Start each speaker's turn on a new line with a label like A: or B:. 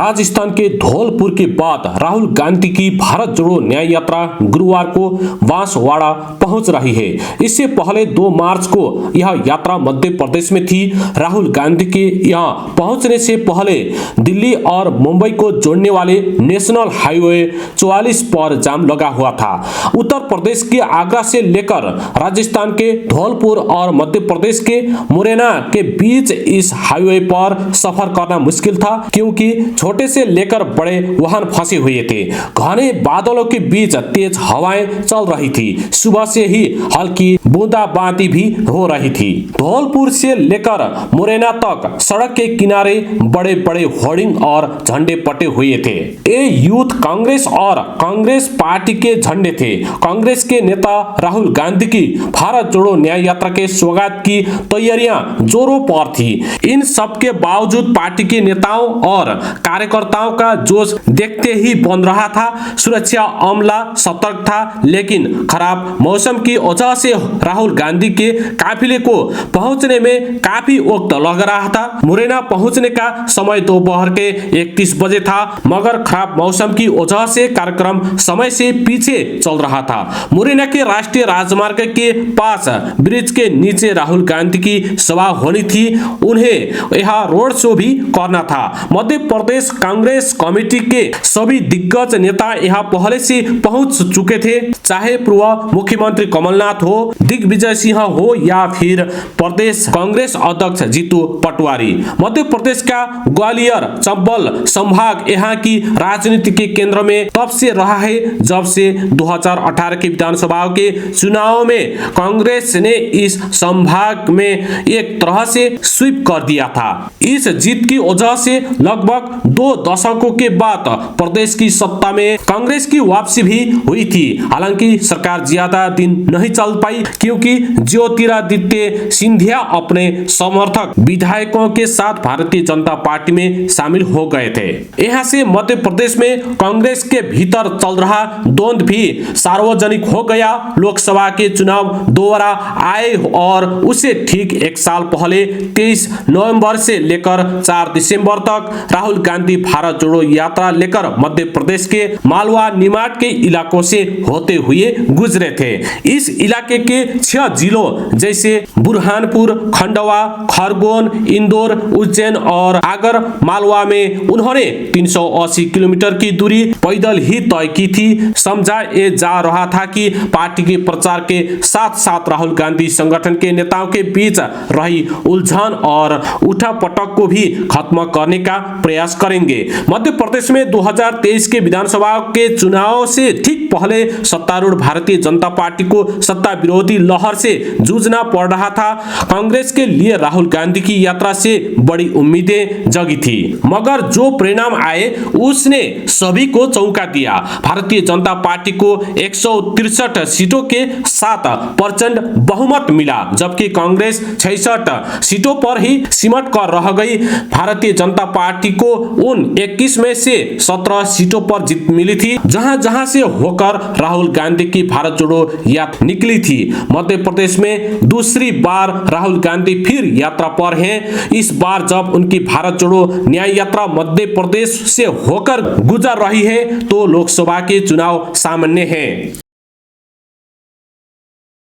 A: राजस्थान के धौलपुर के बाद राहुल गांधी की भारत जोड़ो न्याय यात्रा गुरुवार को बांसवाड़ा पहुंच रही है। इससे पहले 2 मार्च को यह यात्रा मध्य प्रदेश में थी। राहुल गांधी के यहां पहुंचने से पहले दिल्ली और मुंबई को जोड़ने वाले नेशनल हाईवे 44 पर जाम लगा हुआ था। उत्तर प्रदेश के आगरा से लेकर राजस्थान के धौलपुर और मध्य प्रदेश के मुरैना के बीच इस हाईवे पर सफर करना मुश्किल था, क्योंकि छोटे से लेकर बड़े वाहन फंसे हुए थे। घने बादलों के बीच तेज हवाएं चल रही थी। सुबह से ही हल्की बूंदाबांदी भी हो रही थी। धौलपुर से लेकर मुरैना तक सड़क के किनारे बड़े बड़े होर्डिंग और झंडे पटे हुए थे। ये यूथ कांग्रेस और कांग्रेस पार्टी के झंडे थे। कांग्रेस के नेता राहुल गांधी की भारत जोड़ो न्याय यात्रा के स्वागत की तैयारियां जोरों पर थी। इन सब के बावजूद पार्टी के नेताओं और कार्यकर्ताओं का जोश देखते ही बन रहा था। सुरक्षा अमला सतर्क था, लेकिन खराब मौसम की वजह से राहुल गांधी के काफिले को पहुंचने में काफी वक्त लग रहा था। मुरैना पहुंचने का समय दोपहर के 31 बजे था, मगर खराब मौसम की वजह से कार्यक्रम समय से पीछे चल रहा था। मुरैना के राष्ट्रीय राजमार्ग के पास ब्रिज के नीचे राहुल गांधी की सभा होनी थी। उन्हें यहाँ रोड शो भी करना था। मध्य प्रदेश कांग्रेस कमेटी के सभी दिग्गज नेता यहाँ पहले से पहुंच चुके थे, चाहे पूर्व मुख्यमंत्री कमलनाथ हो, दिग्विजय सिंह हो या फिर प्रदेश कांग्रेस अध्यक्ष जीतू पटवारी। मध्य प्रदेश का ग्वालियर चंबल संभाग यहाँ की राजनीति के केंद्र में तब से रहा है जब से 2018 के विधानसभा के चुनाव में कांग्रेस ने इस संभाग में एक तरह से स्वीप कर दिया था। इस जीत की वजह से लगभग 2 दशकों के बाद प्रदेश की सत्ता में कांग्रेस की वापसी भी हुई थी। हालांकि सरकार ज्यादा दिन नहीं चल पाई, क्योंकि ज्योतिरादित्य सिंधिया अपने समर्थक विधायकों के साथ भारतीय जनता पार्टी में शामिल हो गए थे। यहाँ से मध्य प्रदेश में कांग्रेस के भीतर चल रहा द्वंद्व भी सार्वजनिक हो गया। लोकसभा के चुनाव दोबारा आए और उसे ठीक 1 साल पहले 23 नवंबर से लेकर 4 दिसंबर तक राहुल गांधी भारत जोड़ो यात्रा लेकर मध्य प्रदेश के मालवा निमाड़ के इलाकों से होते हुए गुजरे थे। इस इलाके के 6 जिलों जैसे बुरहानपुर, खंडवा, खरगोन, इंदौर, उज्जैन और आगर मालवा में उन्होंने 380 किलोमीटर की दूरी पैदल ही तय की थी। समझा ये जा रहा था कि पार्टी के प्रचार के साथ साथ राहुल गांधी संगठन के नेताओं के बीच रही उलझन और उठापटक को भी खत्म करने का प्रयास करेंगे। मध्य प्रदेश में 2023 के विधानसभा के चुनाव से ठीक पहले सत्तारूढ़ भारतीय जनता पार्टी को सत्ता विरोधी लहर से जूझना पड़ रहा था। कांग्रेस के लिए राहुल गांधी की यात्रा से बड़ी उम्मीदें जगी थी, मगर जो परिणाम आए उसने सभी को चौंका दिया। भारतीय जनता पार्टी को 163 सीटों के साथ प्रचंड बहुमत मिला, जबकि कांग्रेस 66 सीटों पर ही सिमट कर रह गई। भारतीय जनता पार्टी को उन 21 में से 17 सीटों पर जीत मिली थी, जहां से होकर राहुल गांधी की भारत जोड़ो यात्रा निकली थी। मध्य प्रदेश में दूसरी बार राहुल गांधी फिर यात्रा पर हैं। इस बार जब उनकी भारत जोड़ो न्याय यात्रा मध्य प्रदेश से होकर गुजर रही है तो लोकसभा के चुनाव सामान्य है।